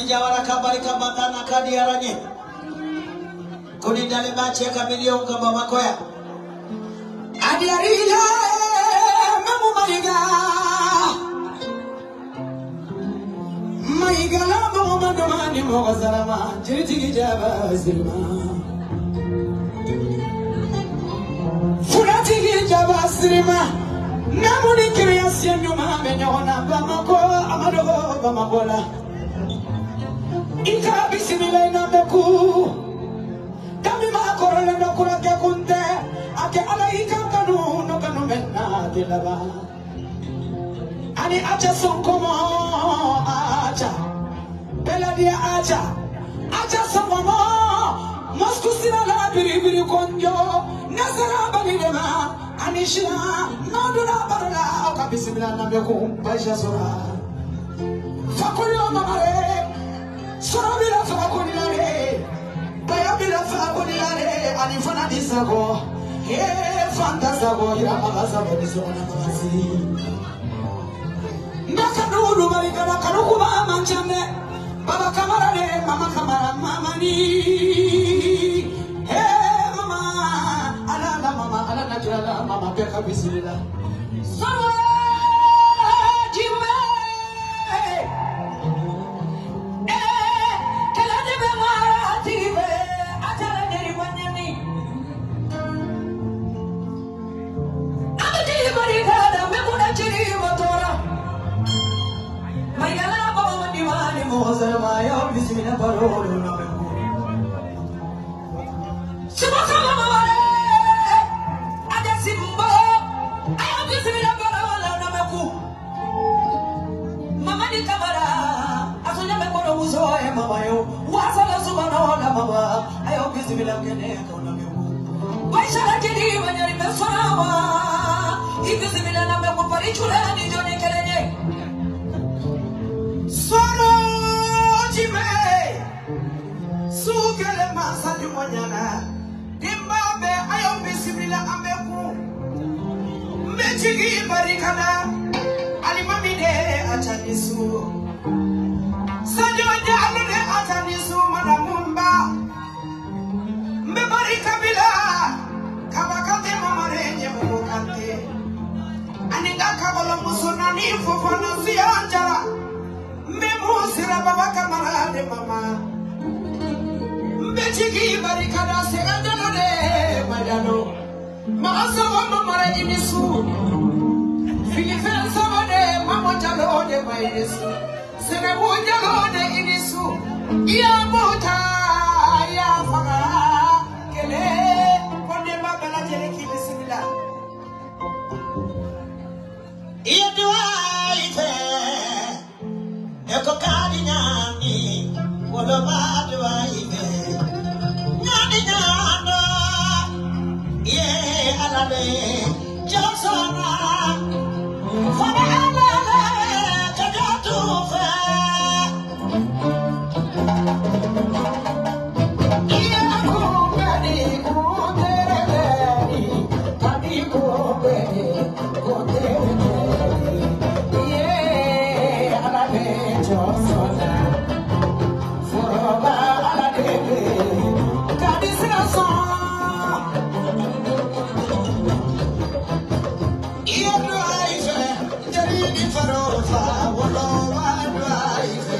Jawara kabari kabandana kadi aranye kuni dale bache kamilio ngamba makoya adi arila mamu maiga la mamu madomani mogazarama jiriti jaba silma fulati jaba silma namuni kiriyasi nyuma menyona bamako amado bamakola Inka bismillah na meku Kami makorole no kurake kunte Ake ala ika kanu no kanu menna dilaba Ani acha sonkomo acha Beladia acha sonkomo Mosku sina la biri konjo Nasara bagidema Ani shina Noduna barala Oka bismillah na meku Baisha sura Fakulio mamare Sorabila fakonilare, bayabila fakonilare, anifana disago, fantasago, yamagasago disona masi. Nakanu marika nakanuku ba manchane, baba kamarane, mama kamara mamani. Mama, ala naturala, mama peka bisila. Bismillah parolo na meku Subhana mawale ada simbo ayo bismillah parolo na meku mama di kamera asunya mekono uzoe mama yo wasala subhana mama ayo bismillah kene ka na meku baisha la kedi wanyari mesawa bismillah na meku parichula ni jone kelene solo Sukele masali wanyana Dimbabe ayo bismillah ameku Mechigi barikana Alimamide atanisu Sanyoja alune atanisu Madamumba Mbebarika bila Kabakate mamarenye mumukante ninga kabala musona ni fofana si anjara memu sira baba kamara de mama mbechigi barikada sira dano de madano maasawa mamara inisu filifen sawa de mamo jalo de maisu sira bu jalo de inisu iya mota ya faga kele konde babala jere ki bismillah iya duaife eko kadi nyami wala ba duaife nyami nyano ye alale josana fana alale kajatu fa iya ko kadi ko tereni kadi ko bedi ko tereni ye alale josana foroba alale kadi siraso iya duaife jadi farofa wala wa duaife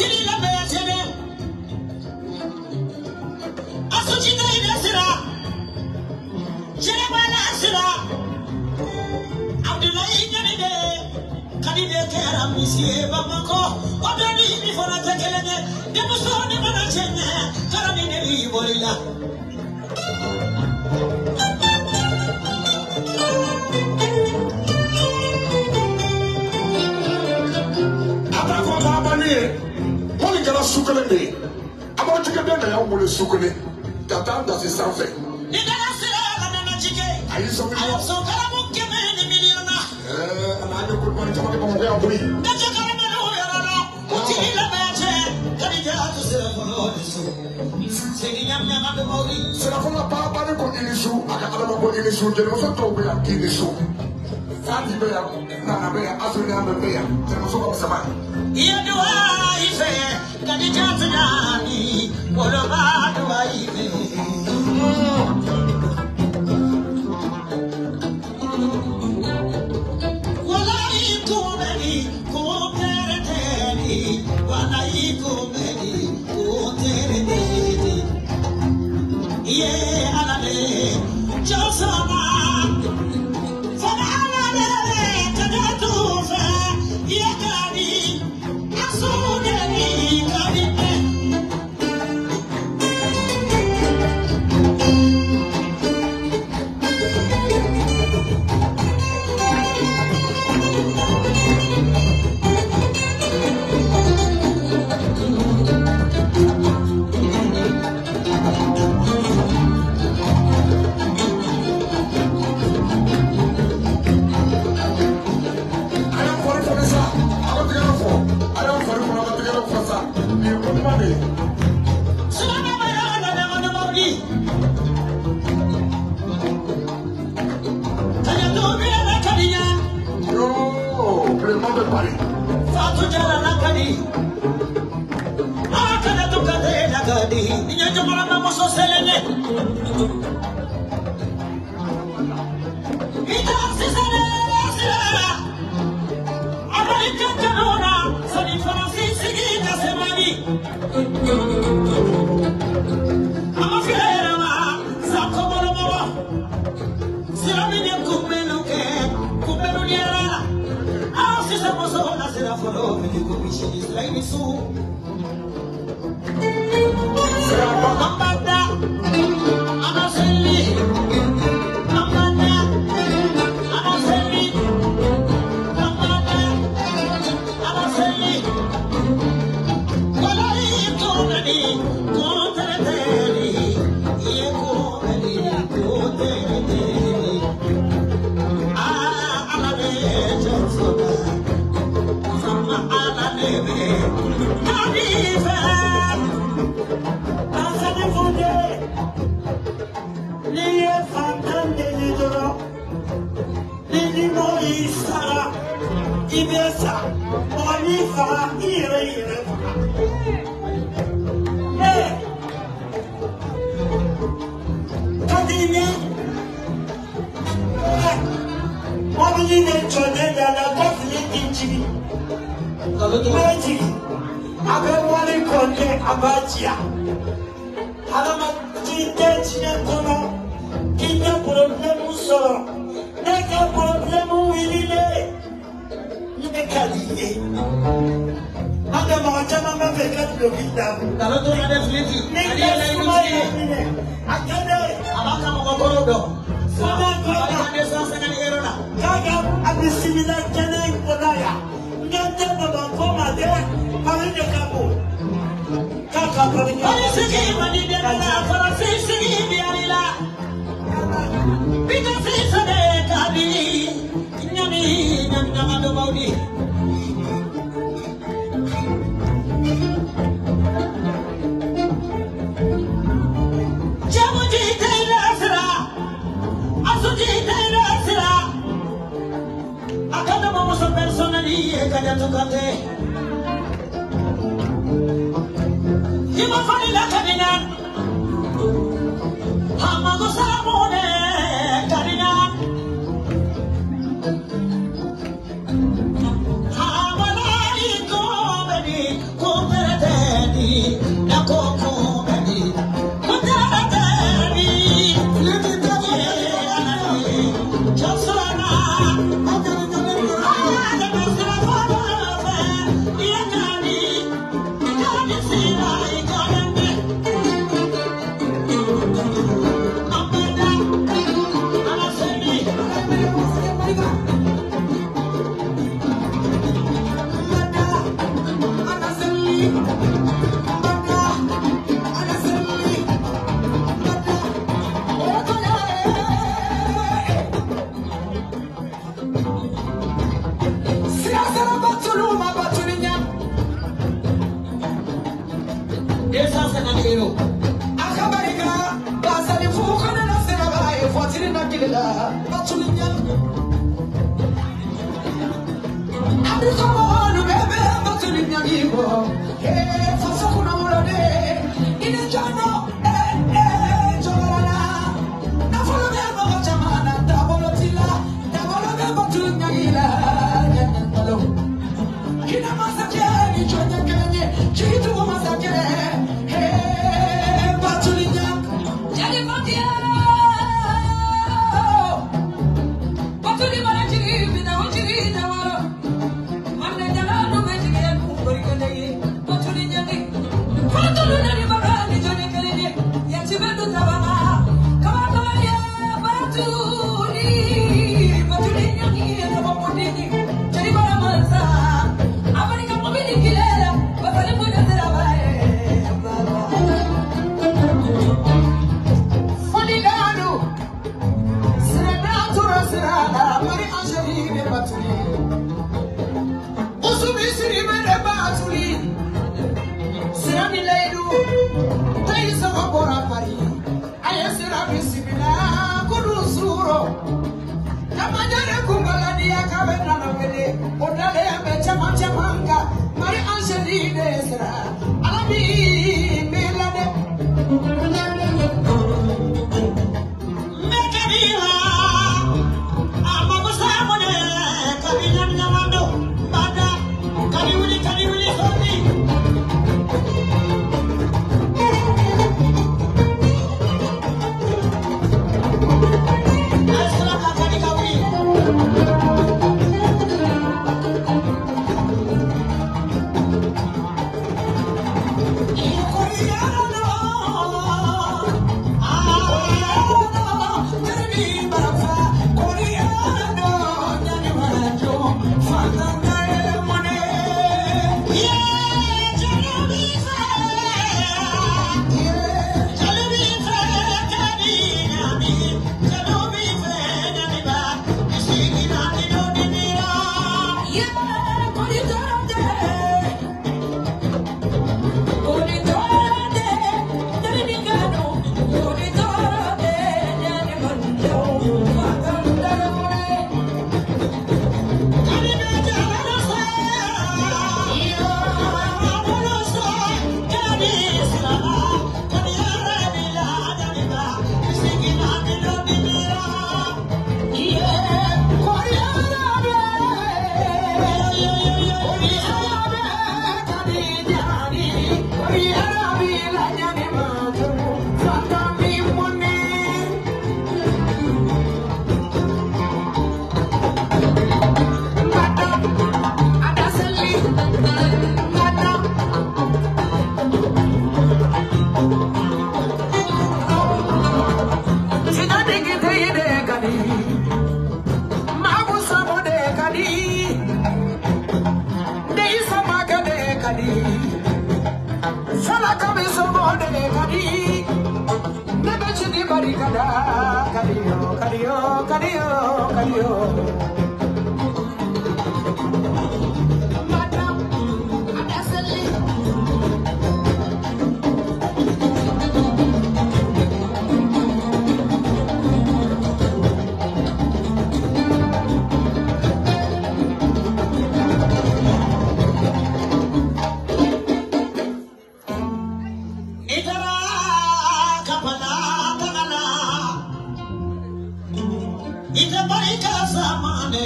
Utili la beatene. Asuchita inasira. Jeremana asira. Abdullahi Nyanide. Kadide kera misiye bamako. Odoni bifona tekelene. Demusoni manachene. Karamine libolila. Holy Gala Sukale, about to get down the Amble Sukale, that time does it something. I so and I don't want to talk about where we Serafona Papa in the shoe, I got in the shoe, there was a toll in the shoe. Sandy Bear, Nana Bear, African Bear, there was also somebody. Yeah, do I say, can you just me? What about do I Well, I go many, go terry, when I go many, go terry. Yeah, Alale, Josama, for Alale, Kadatufa, Yakari. Ita barika zamane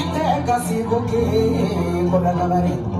te casigo que con la lavaré.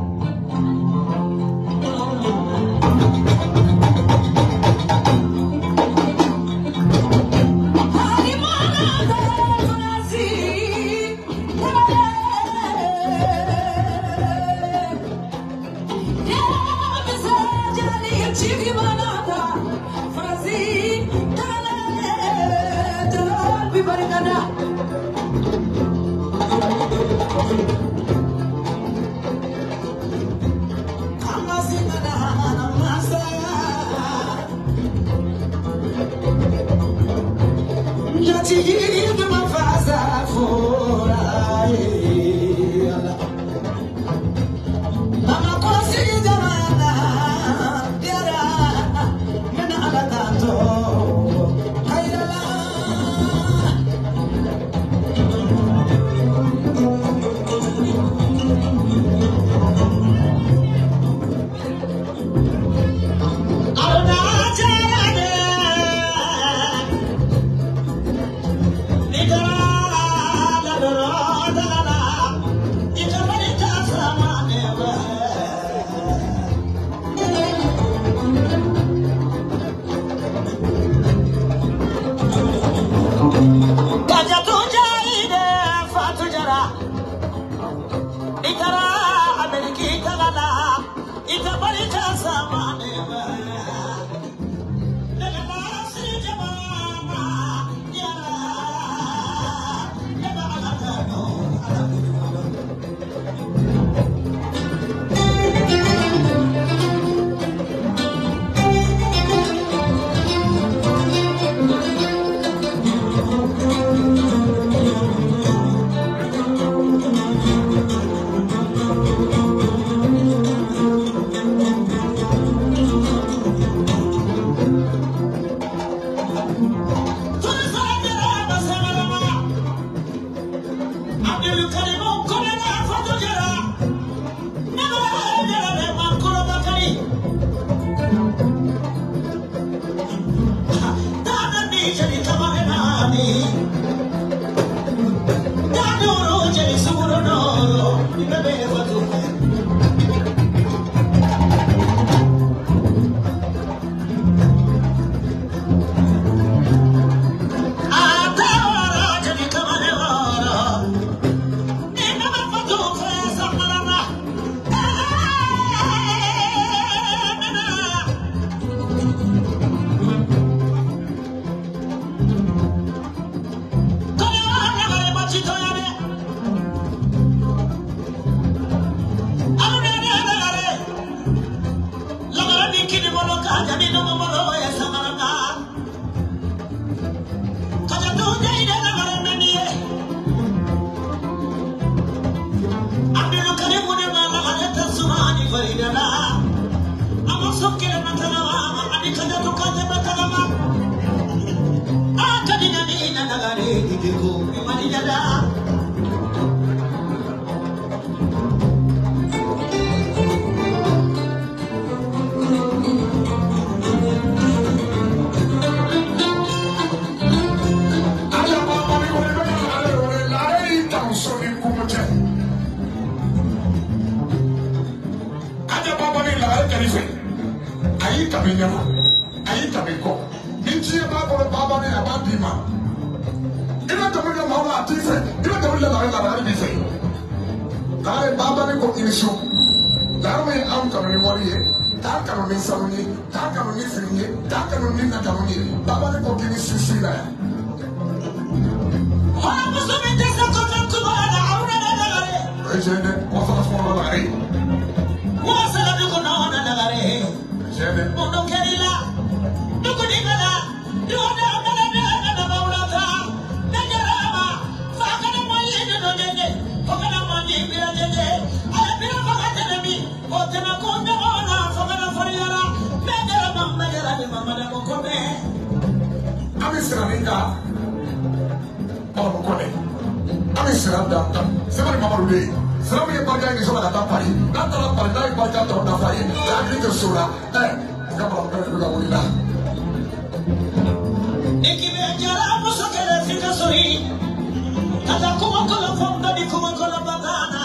Kata kuma kala fonda di kuma kola batana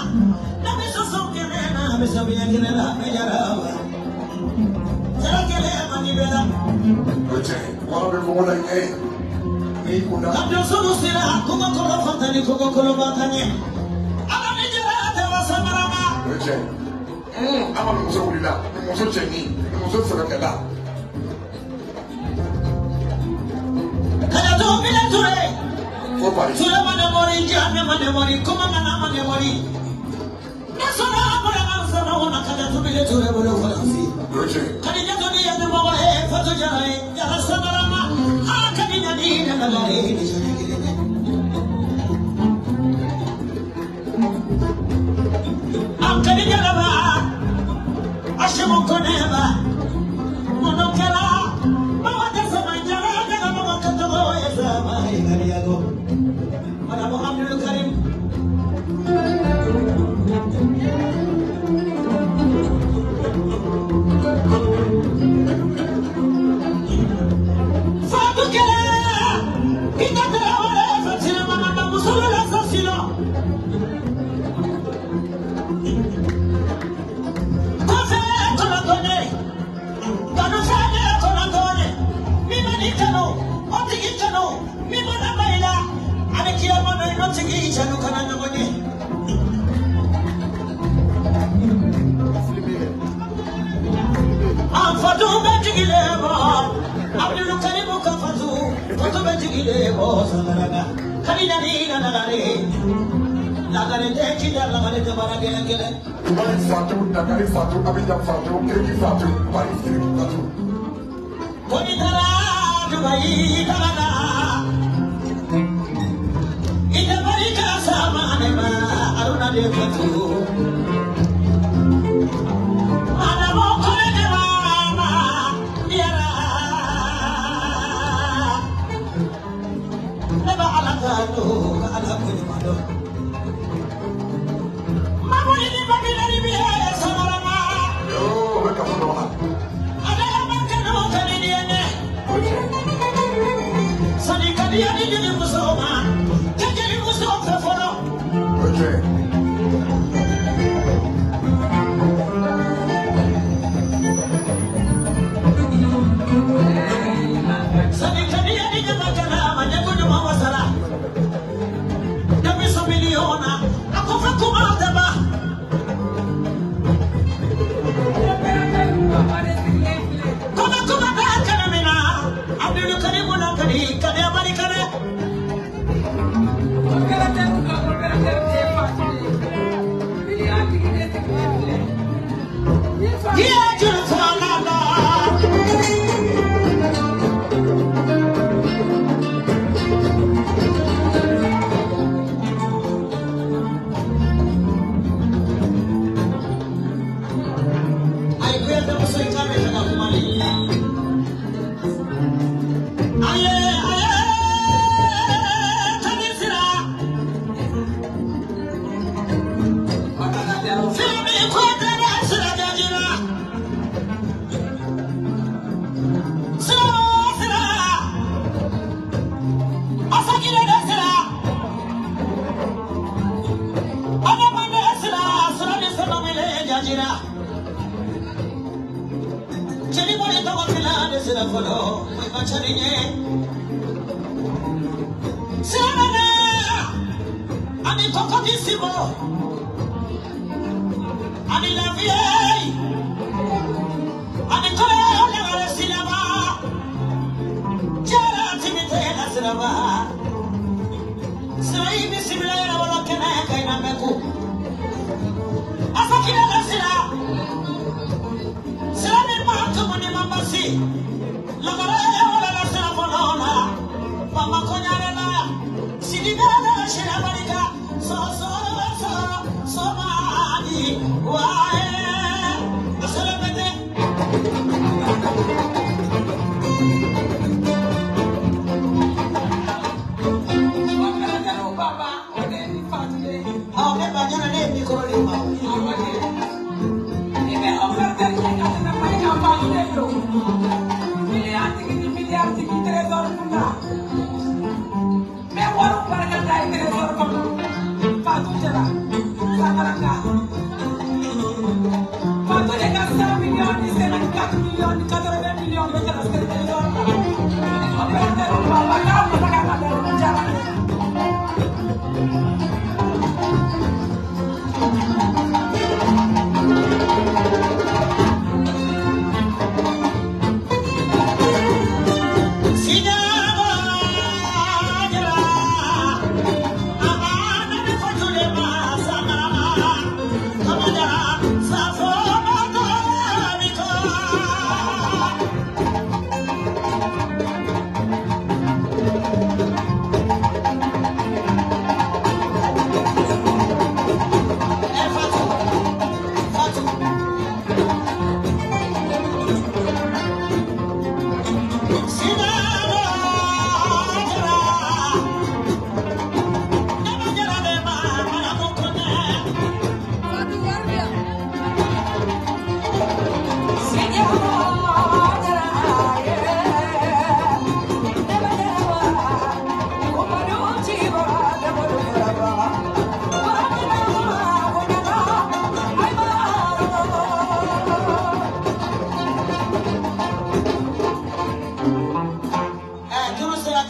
na miso sonkelena miso biyanginela mejarawa sarakele manibela oje wala be mo na ngai ni kuna kabyo sunu sila kuma kola fatani kuma kola batani ala mejara de wasamarama oje ama muso wulila muso cheni muso sarakela kaya to bila ture Sula mana mori jana mana mori kuma mana mana mori nasona mana nasona ona kada tu bile ture bolo falasi kadi jato ni ya duma wa he fatu jai jara samarama ha kadi nani na lare ni jane gile am kadi jara ba ashimo koneba monokala bawa desa manjara kada bawa katogo ya sama ngari yago Abu Abdul Karim Fatu kala kita terawale fatina mama musulu la sasilo Kofe konatone kanufanya konatone mimi nikano otigitano mimi na baila Anakia mana ino tiki chanu kana nabonye. Amfatu benjigile bo, Abdul Karim kafatu, fatu benjigile bo sanaraga. Kani nani na nalare, nagare teki dar nagare jabara gele gele. Bari fatu, nagare fatu, abidjan fatu, keki fatu, bari keki fatu. Koni dara, Dubai dara. Ida barika sama anema aruna de fatu Mana mo kore de mama yara Neba ala kanu ka ala kuni malo Mamu ini bagila ni biya samarama Yo, weka fatu Ada makano kani ni ene Sani kani ani ni musoma Okay. Sanikania ni jamakana manyakudu mawasala. Nabi miliona akufa kumataba. Kuma kana mina Abdul Karim na kadi kadi amarikane. Yeah, just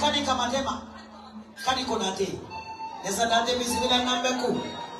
kani kamatema kani konate nesa date bisibila nambeku